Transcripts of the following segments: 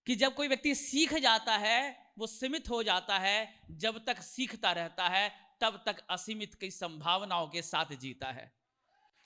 कि जब कोई व्यक्ति सीख जाता है, वो सीमित हो जाता है, जब तक सीखता रहता है तब तक असीमित की संभावनाओं के साथ जीता है।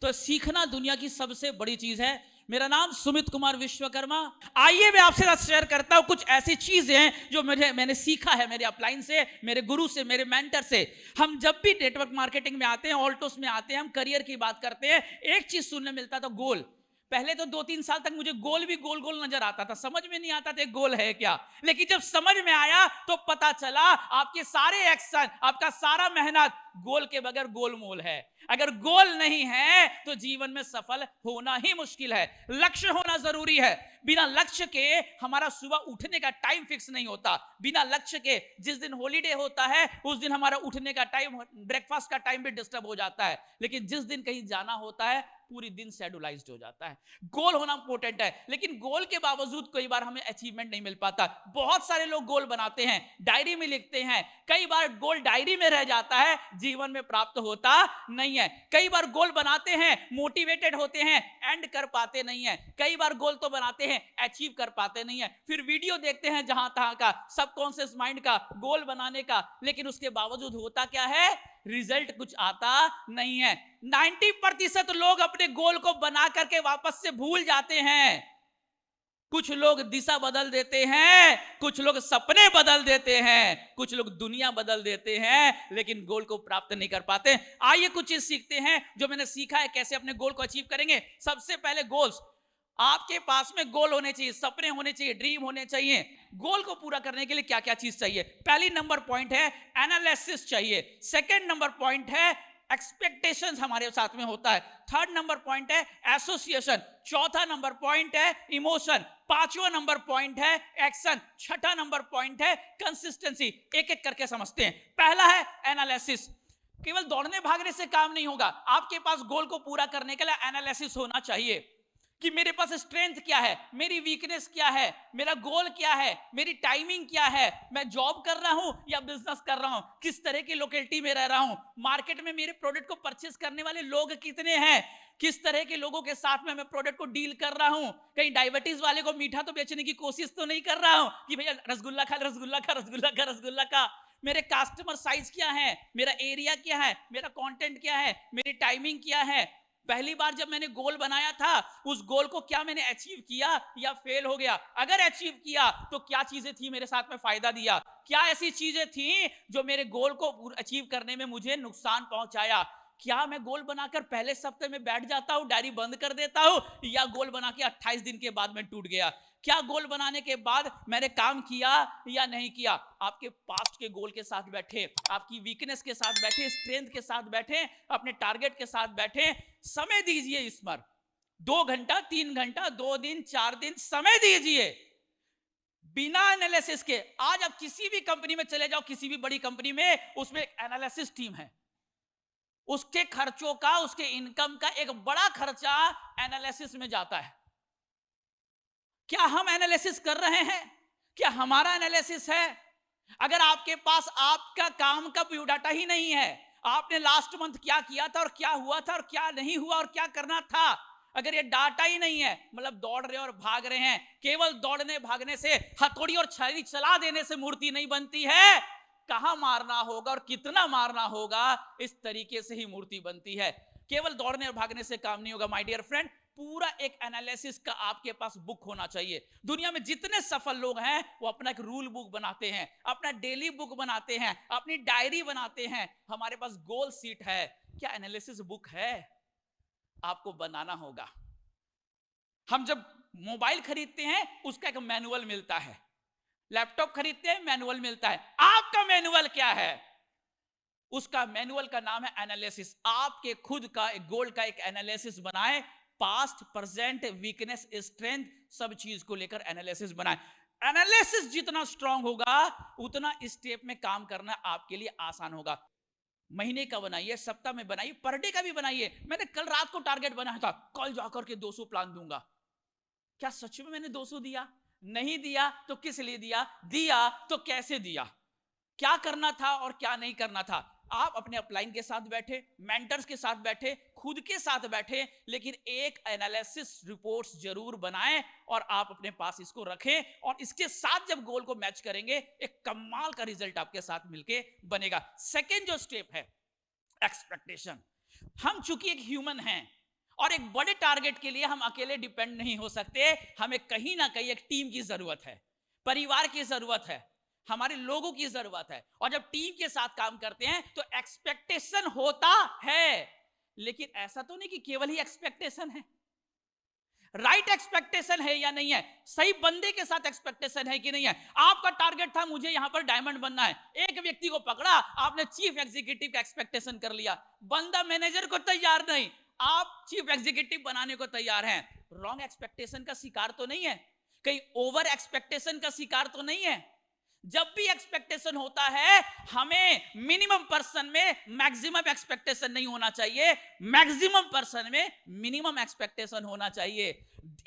तो सीखना दुनिया की सबसे बड़ी चीज है। मेरा नाम सुमित कुमार विश्वकर्मा। आइए मैं आपसे साथ शेयर करता हूं कुछ ऐसी चीजें हैं जो मैंने सीखा है मेरे अपलाइन से, मेरे गुरु से, मेरे मेंटर से। हम जब भी नेटवर्क मार्केटिंग में आते हैं, ऑल्टोस में आते हैं, हम करियर की बात करते हैं, एक चीज सुनने मिलता था, गोल। पहले तो 2-3 साल तक मुझे गोल भी गोल गोल नजर आता था, समझ में नहीं आता था गोल है क्या। लेकिन जब समझ में आया तो पता चला आपके सारे एक्शन, आपका सारा मेहनत गोल के बगैर गोलमोल है। अगर गोल नहीं है तो जीवन में सफल होना ही मुश्किल है। लक्ष्य होना जरूरी है। बिना लक्ष्य के हमारा सुबह उठने का टाइम फिक्स नहीं होता। बिना लक्ष्य के जिस दिन हॉलीडे होता है उस दिन हमारा उठने का टाइम, ब्रेकफास्ट का टाइम भी डिस्टर्ब हो जाता है। लेकिन जिस दिन कहीं जाना होता है पूरी दिन शेड्यूलाइज्ड हो जाता है। गोल होना इंपॉर्टेंट है, लेकिन गोल के बावजूद कई बार हमें अचीवमेंट नहीं मिल पाता। बहुत सारे लोग गोल बनाते हैं, डायरी में लिखते हैं, कई बार गोल डायरी में रह जाता है, जीवन में प्राप्त होता नहीं है। कई बार गोल बनाते हैं, मोटिवेटेड होते हैं, एंड कर पाते नहीं है। कई बार गोल तो बनाते हैं, अचीव कर पाते नहीं है। फिर वीडियो देखते हैं जहां तहां का, सबकॉन्शियस माइंड का, गोल बनाने का, लेकिन उसके बावजूद होता क्या है, रिजल्ट कुछ आता नहीं है। 90% लोग अपने गोल को बना करके वापस से भूल जाते हैं। कुछ लोग दिशा बदल देते हैं, कुछ लोग सपने बदल देते हैं, कुछ लोग दुनिया बदल देते हैं, लेकिन गोल को प्राप्त नहीं कर पाते। आइए कुछ चीज सीखते हैं जो मैंने सीखा है, कैसे अपने गोल को अचीव करेंगे। सबसे पहले गोल्स, आपके पास में गोल होने चाहिए, सपने होने चाहिए, ड्रीम होने चाहिए। गोल को पूरा करने के लिए क्या क्या चीज चाहिए? पहली नंबर पॉइंट है एनालिसिस चाहिए। सेकंड नंबर पॉइंट है एक्सपेक्टेशंस हमारे साथ में होता है। थर्ड नंबर पॉइंट है एसोसिएशन। चौथा नंबर पॉइंट है इमोशन। पांचवा नंबर पॉइंट है एक्शन। छठा नंबर पॉइंट है कंसिस्टेंसी। एक एक करके समझते हैं। पहला है एनालिसिस। केवल दौड़ने भागने से काम नहीं होगा, आपके पास गोल को पूरा करने के लिए एनालिसिस होना चाहिए कि मेरे पास स्ट्रेंथ क्या है, मेरी वीकनेस क्या है, मेरा गोल क्या है, मेरी टाइमिंग क्या है, मैं जॉब कर रहा हूं या बिजनेस कर रहा हूं, किस तरह की लोकेलिटी में रह रहा हूं, मार्केट में मेरे प्रोडक्ट को परचेस करने वाले लोग कितने हैं, किस तरह के लोगों के साथ में मैं प्रोडक्ट को डील कर रहा हूं, कहीं डायबिटीज वाले को मीठा तो बेचने की कोशिश तो नहीं कर रहा हूं कि भैया रसगुल्ला खा, रसगुल्ला खा, रसगुल्ला खा, रसगुल्ला खा। मेरे कस्टमर साइज क्या है, मेरा एरिया क्या है, मेरा कंटेंट क्या है, मेरी टाइमिंग क्या है। पहली बार जब मैंने गोल बनाया था, उस गोल को क्या मैंने अचीव किया या फेल हो गया? अगर अचीव किया तो क्या चीजें थी मेरे साथ में फायदा दिया, क्या ऐसी चीजें थी जो मेरे गोल को अचीव करने में मुझे नुकसान पहुंचाया? क्या मैं गोल बनाकर पहले सप्ताह में बैठ जाता हूं, डायरी बंद कर देता हूं, या गोल बना के 28 दिन के बाद में टूट गया? क्या गोल बनाने के बाद मैंने काम किया या नहीं किया? आपके पास्ट के गोल के साथ बैठे, आपकी वीकनेस के साथ बैठे, स्ट्रेंथ के साथ बैठे, अपने टारगेट के साथ बैठे, समय दीजिए इस पर। 2 घंटा, 3 घंटा, 2 दिन, 4 दिन समय दीजिए बिना एनालिसिस के। आज आप किसी भी कंपनी में चले जाओ, किसी भी बड़ी कंपनी में, उसमें एक एनालिसिस टीम है। उसके खर्चों का, उसके इनकम का एक बड़ा खर्चा एनालिसिस में जाता है। क्या हम एनालिसिस कर रहे हैं? क्या हमारा एनालिसिस है? अगर आपके पास आपका काम का व्यू डाटा ही नहीं है, आपने लास्ट मंथ क्या किया था और क्या हुआ था और क्या नहीं हुआ और क्या करना था, अगर ये डाटा ही नहीं है, मतलब दौड़ रहे और भाग रहे हैं, केवल दौड़ने भागने से, हथौड़ी और छड़ी चला देने से मूर्ति नहीं बनती है। कहां मारना होगा और कितना मारना होगा, इस तरीके से ही मूर्ति बनती है। केवल दौड़ने और भागने से काम नहीं होगा माय डियर फ्रेंड। पूरा एक एनालिसिस का आपके पास बुक होना चाहिए। दुनिया में जितने सफल लोग हैं वो अपना एक रूल बुक बनाते हैं, अपना डेली बुक बनाते हैं, अपनी डायरी बनाते हैं। हमारे पास गोल सीट है, क्या एनालिसिस बुक है? आपको बनाना होगा। हम जब मोबाइल खरीदते हैं उसका एक मैनुअल मिलता है, लैपटॉप खरीदते हैं मैनुअल मिलता है। आपका मैनुअल क्या है? उसका मैनुअल का नाम है एनालिसिस। आपके खुद का एक गोल का एक एनालिसिस बनाएं, पास्ट, प्रेजेंट, वीकनेस, स्ट्रेंथ, सब चीज को लेकर एनालिसिस बनाएं। एनालिसिस जितना स्ट्रांग होगा उतना स्टेप में काम करना आपके लिए आसान होगा। महीने का बनाइए, सप्ताह में बनाइए, पर डे का भी बनाइए। मैंने कल रात को टारगेट बनाया था, कल जाकर के 200 प्लान दूंगा। क्या सच में मैंने 200 दिया? नहीं दिया तो किस लिए दिया? दिया तो कैसे दिया? क्या करना था और क्या नहीं करना था? आप अपने अपलाइन के साथ बैठे, मेंटर्स के साथ बैठे, खुद के साथ बैठे, लेकिन एक एनालिसिस रिपोर्ट्स जरूर बनाएं और आप अपने पास इसको रखें, और इसके साथ जब गोल को मैच करेंगे एक कमाल का रिजल्ट आपके साथ मिलके बनेगा। सेकेंड जो स्टेप है, एक्सपेक्टेशन। हम चूंकि एक ह्यूमन हैं और एक बड़े टारगेट के लिए हम अकेले डिपेंड नहीं हो सकते, हमें कहीं ना कहीं एक टीम की जरूरत है, परिवार की जरूरत है, हमारे लोगों की जरूरत है। और जब टीम के साथ काम करते हैं तो एक्सपेक्टेशन होता है, लेकिन ऐसा तो नहीं कि केवल ही एक्सपेक्टेशन है। राइट एक्सपेक्टेशन है या नहीं है, सही बंदे के साथ एक्सपेक्टेशन है कि नहीं है। आपका टारगेट था मुझे यहां पर डायमंड बनना है, एक व्यक्ति को पकड़ा, आपने चीफ एग्जीक्यूटिव का एक्सपेक्टेशन कर लिया, बंदा मैनेजर को तैयार नहीं, आप चीफ एग्जीक्यूटिव बनाने को तैयार हैं। रॉन्ग एक्सपेक्टेशन का शिकार तो नहीं है, कहीं ओवर एक्सपेक्टेशन का शिकार तो नहीं है। जब भी एक्सपेक्टेशन होता है हमें मिनिमम पर्सन में मैक्सिमम एक्सपेक्टेशन नहीं होना चाहिए, मैक्सिमम पर्सन में मिनिमम एक्सपेक्टेशन होना चाहिए।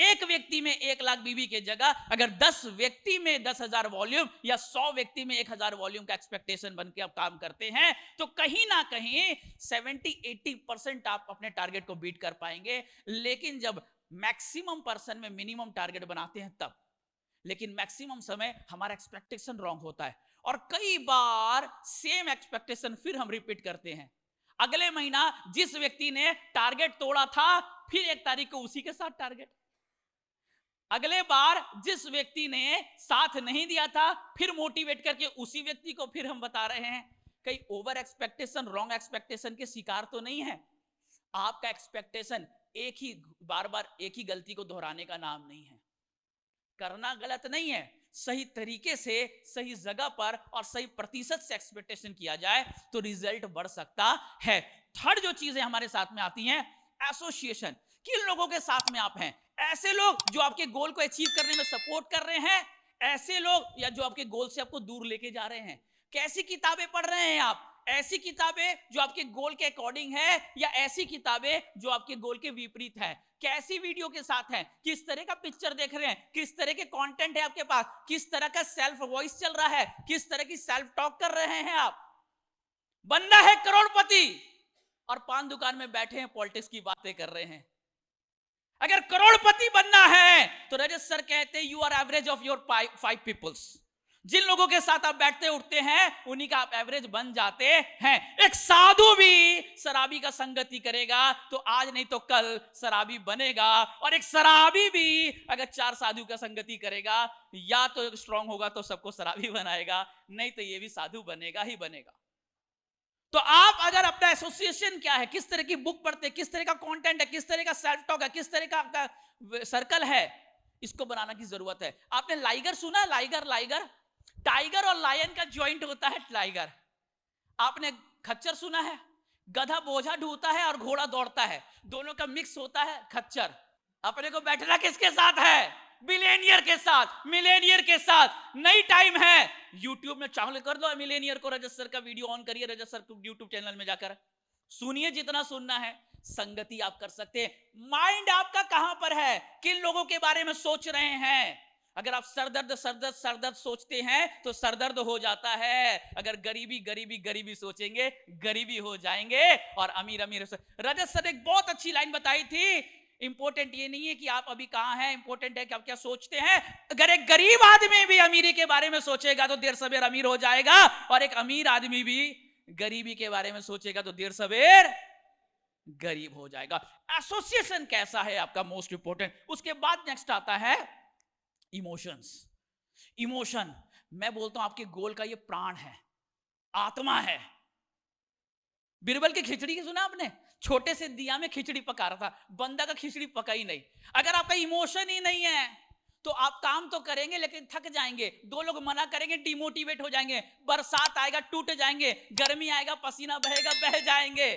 एक व्यक्ति में 1 लाख बीवी के जगह अगर 10 व्यक्ति में 10,000 वॉल्यूम या 100 व्यक्ति में 1,000 वॉल्यूम का एक्सपेक्टेशन बन के आप काम करते हैं तो कहीं ना कहीं 70-80% आप अपने टारगेट को बीट कर पाएंगे। लेकिन जब मैक्सिमम पर्सन में मिनिमम टारगेट बनाते हैं तब, लेकिन मैक्सिमम समय हमारा एक्सपेक्टेशन रॉन्ग होता है और कई बार सेम एक्सपेक्टेशन फिर हम रिपीट करते हैं। अगले महीना जिस व्यक्ति ने टारगेट तोड़ा था फिर 1 तारीख को उसी के साथ टारगेट, अगले बार जिस व्यक्ति ने साथ नहीं दिया था फिर मोटिवेट करके उसी व्यक्ति को फिर हम बता रहे हैं। कई ओवर एक्सपेक्टेशन, रॉन्ग एक्सपेक्टेशन के शिकार तो नहीं है। आपका एक्सपेक्टेशन एक ही बार बार एक ही गलती को दोहराने का नाम नहीं है। करना गलत नहीं है, सही तरीके से सही जगह पर और सही प्रतिशत से एक्सपेक्टेशन किया जाए तो रिजल्ट बढ़ सकता है। थर्ड जो चीजें हमारे साथ में आती हैं, एसोसिएशन। किन लोगों के साथ में आप हैं? ऐसे लोग जो आपके गोल को अचीव करने में सपोर्ट कर रहे हैं, ऐसे लोग या जो आपके गोल से आपको दूर लेके जा रहे हैं। कैसी किताबें पढ़ रहे हैं आप? ऐसी किताबें जो आपके गोल के अकॉर्डिंग है या ऐसी किताबें जो आपके गोल के विपरीत है? कैसी वीडियो के साथ हैं? किस तरह का पिक्चर देख रहे हैं? किस तरह के कंटेंट है आपके पास? किस तरह का सेल्फ वॉइस चल रहा है? किस तरह की सेल्फ टॉक कर रहे हैं आप? बनना है करोड़पति और पान दुकान में बैठे हैं पॉलिटिक्स की बातें कर रहे हैं। अगर करोड़पति बनना है तो रजत सर कहते हैं you are average of your 5 peoples. जिन लोगों के साथ आप बैठते उठते हैं उन्हीं का आप एवरेज बन जाते हैं। एक साधु भी शराबी का संगति करेगा तो आज नहीं तो कल शराबी बनेगा, और एक शराबी भी अगर 4 साधु का संगति करेगा या तो स्ट्रांग होगा तो सबको शराबी बनाएगा, नहीं तो ये भी साधु बनेगा ही बनेगा। तो आप अगर अपना एसोसिएशन क्या है, किस तरह की बुक पढ़ते हैं, किस तरह का कंटेंट है, किस तरह का सेल्फ टॉक है, किस तरह का आपका सर्कल है, इसको बनाने की जरूरत है। आपने लाइगर सुना? लाइगर टाइगर और लायन का ज्वाइंट होता है टाइगर। आपने खच्चर सुना है? गधा बोझा ढोता है और घोड़ा दौड़ता है, दोनों का मिक्स होता है खच्चर। अपने को बैठना किसके साथ है? बिलियनियर के साथ, मिलेनियर के साथ। नई टाइम है, यूट्यूब में चालू कर दो मिलेनियर को, रजत सर का वीडियो ऑन करिए, रजत सर को यूट्यूब चैनल में जाकर सुनिए जितना सुनना है। संगति आप कर सकते हैं। माइंड आपका कहां पर है, किन लोगों के बारे में सोच रहे हैं? अगर आप सरदर्द सोचते हैं तो सरदर्द हो जाता है। अगर गरीबी सोचेंगे गरीबी हो जाएंगे, और अमीर रजत सर एक बहुत अच्छी लाइन बताई थी, इंपॉर्टेंट ये नहीं है कि आप अभी कहां हैं, इंपॉर्टेंट है कि आप क्या सोचते हैं। अगर एक गरीब आदमी भी अमीरी के बारे में सोचेगा तो देर सवेर अमीर हो जाएगा, और एक अमीर आदमी भी गरीबी के बारे में सोचेगा तो देर सवेर गरीब हो जाएगा। एसोसिएशन कैसा है आपका, मोस्ट इंपॉर्टेंट। उसके बाद नेक्स्ट आता है इमोशंस। इमोशन, मैं बोलता हूं आपके गोल का ये प्राण है, आत्मा है। बीरबल की खिचड़ी की सुना आपने? छोटे से दिया में खिचड़ी पका रहा था, बंदा का खिचड़ी पका ही नहीं। अगर आपका इमोशन ही नहीं है तो आप काम तो करेंगे लेकिन थक जाएंगे, 2 लोग मना करेंगे डिमोटिवेट हो जाएंगे, बरसात आएगा टूट जाएंगे, गर्मी आएगा पसीना बहेगा बह जाएंगे,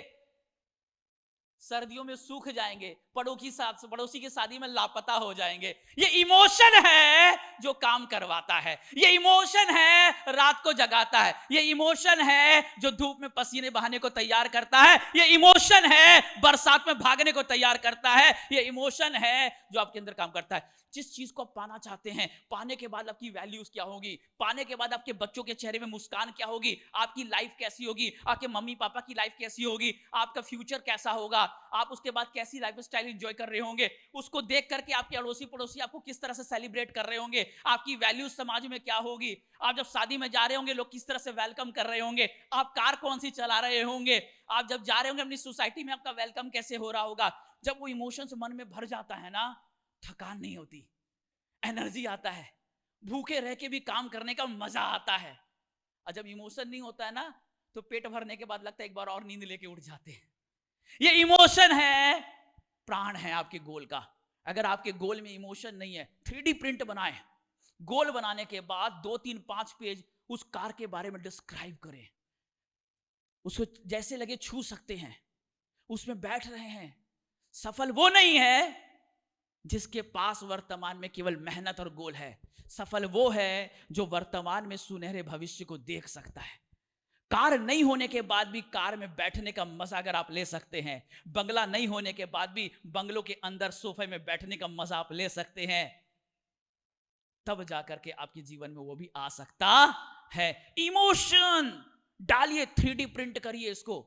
सर्दियों में सूख जाएंगे, पड़ोसी की शादी में लापता हो जाएंगे। ये इमोशन है जो काम करवाता है, ये इमोशन है रात को जगाता है, ये इमोशन है जो धूप में पसीने बहाने को तैयार करता है, ये इमोशन है बरसात में भागने को तैयार करता है, ये इमोशन है जो आपके अंदर काम करता है। जिस चीज को आप पाना चाहते हैं, पाने के बाद आपकी वैल्यूज क्या होगी, पाने के बाद आपके बच्चों के चेहरे में मुस्कान क्या होगी, आपकी लाइफ कैसी होगी, आपके मम्मी पापा की लाइफ कैसी होगी, आपका फ्यूचर कैसा होगा, आप उसके बाद कैसी लाइफ स्टाइल एंजॉय कर रहे होंगे, उसको देख करके आपके अड़ोसी पड़ोसी आपको किस तरह से सेलिब्रेट कर रहे होंगे, आपकी वैल्यूज समाज में क्या होगी, आप जब शादी में जा रहे होंगे लोग किस तरह से वेलकम कर रहे होंगे, आप कार कौन सी चला रहे होंगे, आप जब जा रहे होंगे अपनी सोसाइटी में आपका वेलकम कैसे हो रहा होगा। जब वो इमोशंस मन में भर जाता है ना, थकान नहीं होती, एनर्जी आता है, भूखे रह के भी काम करने का मजा आता है। और जब इमोशन नहीं होता है ना, तो पेट भरने के बाद लगता है एक बार और नींद लेके उठ जाते हैं। ये इमोशन है, प्राण है आपके गोल का। अगर आपके गोल में इमोशन नहीं है, 3D प्रिंट बनाएं, गोल बनाने के बाद 2, 3, 5 पेज उस कार के बारे में डिस्क्राइब करें, उसको जैसे लगे छू सकते हैं, उसमें बैठ रहे हैं। सफल वो नहीं है जिसके पास वर्तमान में केवल मेहनत और गोल है, सफल वो है जो वर्तमान में सुनहरे भविष्य को देख सकता है। कार नहीं होने के बाद भी कार में बैठने का मजा अगर आप ले सकते हैं, बंगला नहीं होने के बाद भी बंगलों के अंदर सोफे में बैठने का मजा आप ले सकते हैं, तब जाकर के आपके जीवन में वो भी आ सकता है। इमोशन डालिए, 3D प्रिंट करिए इसको,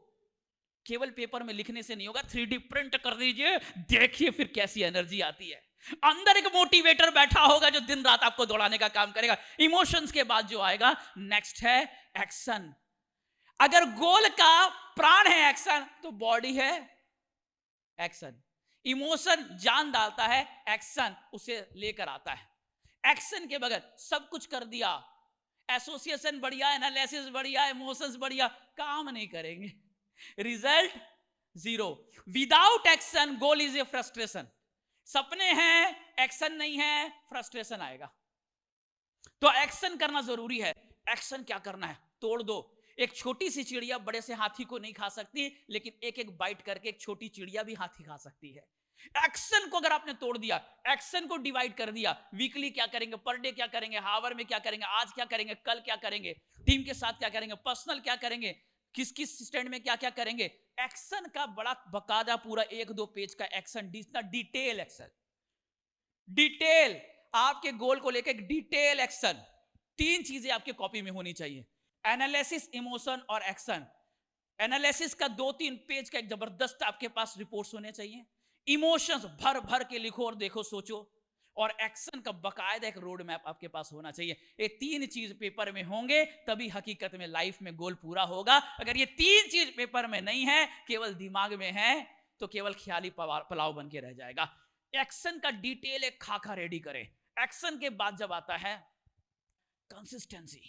केवल पेपर में लिखने से नहीं होगा, 3D प्रिंट कर दीजिए, देखिए फिर कैसी एनर्जी आती है। अंदर एक मोटिवेटर बैठा होगा जो दिन रात आपको दौड़ाने का काम करेगा। इमोशंस के बाद जो आएगा नेक्स्ट है एक्शन। अगर गोल का प्राण है एक्शन, तो बॉडी है एक्शन। इमोशन जान डालता है, एक्शन उसे लेकर आता है। एक्शन के बगैर सब कुछ कर दिया, एसोसिएशन बढ़िया, एनालिसिस बढ़िया, इमोशंस बढ़िया, काम नहीं करेंगे, result zero. Without action goal is a frustration. सपने हैं, एक्शन नहीं है, फ्रस्ट्रेशन आएगा। तो एक्शन करना जरूरी है। एक्शन क्या करना है? तोड़ दो। एक छोटी सी चिड़िया बड़े से हाथी को नहीं खा सकती, लेकिन एक एक बाइट करके एक छोटी चिड़िया भी हाथी खा सकती है। एक्शन को अगर आपने तोड़ दिया, एक्शन को डिवाइड कर दिया, वीकली क्या करेंगे, पर डे क्या करेंगे, हावर में क्या करेंगे, आज क्या करेंगे, कल क्या करेंगे, टीम के साथ क्या करेंगे, पर्सनल क्या करेंगे, किस किस स्टैंड में क्या क्या करेंगे। एक्शन का बड़ा बकायदा पूरा 1-2 पेज का एक्शन, डिटेल एक्शन, डिटेल आपके गोल को लेकर डिटेल एक्शन। 3 चीजें आपके कॉपी में होनी चाहिए, एनालिसिस, इमोशन और एक्शन। एनालिसिस का 2-3 पेज का एक जबरदस्त आपके पास रिपोर्ट्स होने चाहिए। इमोशंस भर भर के लिखो और देखो, सोचो। और एक्शन का बकायदा एक रोड मैप आपके पास होना चाहिए। ये 3 चीज पेपर में होंगे तभी हकीकत में लाइफ में गोल पूरा होगा। अगर ये 3 चीज पेपर में नहीं है, केवल दिमाग में है, तो केवल ख्याली पुलाव बन के रह जाएगा। एक्शन का डिटेल एक खाका रेडी करें। एक्शन के बाद जब आता है कंसिस्टेंसी,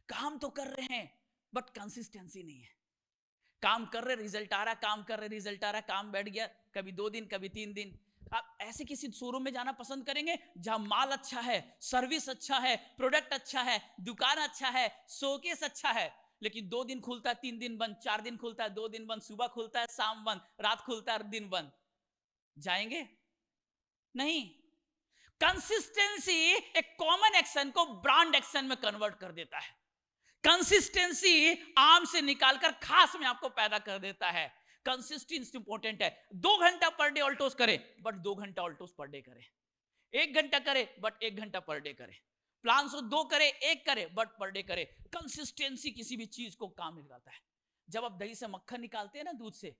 काम तो कर रहे हैं बट कंसिस्टेंसी नहीं है। काम कर रहे, रिजल्ट आ रहा, काम कर रहे, रिजल्ट आ रहा, काम बैठ गया, कभी 2 दिन कभी 3 दिन। आप ऐसे किसी शोरूम में जाना पसंद करेंगे जहां माल अच्छा है, सर्विस अच्छा है, प्रोडक्ट अच्छा है, दुकान अच्छा है, शोकेस अच्छा है, लेकिन 2 दिन खुलता है, 3 दिन बंद, 4 दिन खुलता है, 2 दिन बंद, सुबह खुलता है, शाम बंद, रात खुलता है, दिन बंद, जाएंगे नहीं। कंसिस्टेंसी एक कॉमन एक्शन को ब्रांड एक्शन में कन्वर्ट कर देता है। कंसिस्टेंसी आम से निकालकर खास में आपको पैदा कर देता है। कंसिस्टेंसी इंपॉर्टेंट है। 2 घंटा पर डे ऑल्टोस करें, बट 2 घंटा ऑल्टोस पर डे करें। 1 घंटा करे बट 1 घंटा पर डे करे। प्लान सो 2 करे, 1 करे, बट पर डे करे। कंसिस्टेंसी किसी भी चीज को काम निकालता है। जब आप दही से मक्खन निकालते हैं ना, दूध से,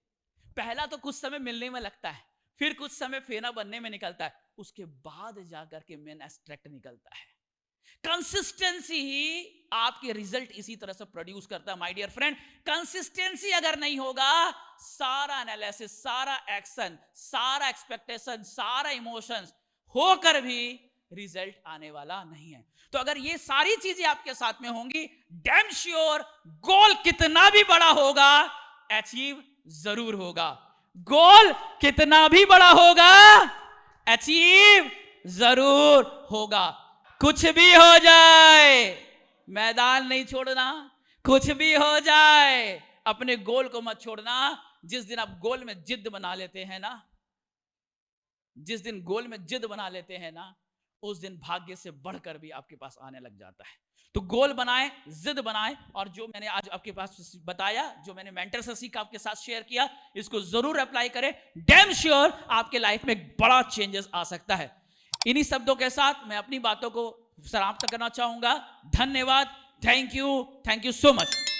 पहला तो कुछ समय मिलने में लगता है, फिर कुछ समय फेना बनने में निकलता है, उसके बाद जाकर के मेन एक्सट्रैक्ट निकलता है। कंसिस्टेंसी ही आपके रिजल्ट इसी तरह से प्रोड्यूस करता है। माय डियर फ्रेंड, कंसिस्टेंसी अगर नहीं होगा, सारा एनालिसिस, सारा एक्शन, सारा एक्सपेक्टेशन, सारा इमोशंस होकर भी रिजल्ट आने वाला नहीं है। तो अगर ये सारी चीजें आपके साथ में होंगी, डैम श्योर गोल कितना भी बड़ा होगा, अचीव जरूर होगा। गोल कितना भी बड़ा होगा, अचीव जरूर होगा। कुछ भी हो जाए, मैदान नहीं छोड़ना। कुछ भी हो जाए, अपने गोल को मत छोड़ना। जिस दिन आप गोल में जिद बना लेते हैं ना, जिस दिन गोल में जिद बना लेते हैं ना, उस दिन भाग्य से बढ़कर भी आपके पास आने लग जाता है। तो गोल बनाएं, जिद बनाएं, और जो मैंने आज आपके पास बताया, जो मैंने मेंटर से सीखा आपके साथ शेयर किया, इसको जरूर अप्लाई करें। डैम श्योर आपके लाइफ में एक बड़ा चेंजेस आ सकता है। इन्हीं शब्दों के साथ मैं अपनी बातों को समाप्त करना चाहूंगा। धन्यवाद। Thank you so much.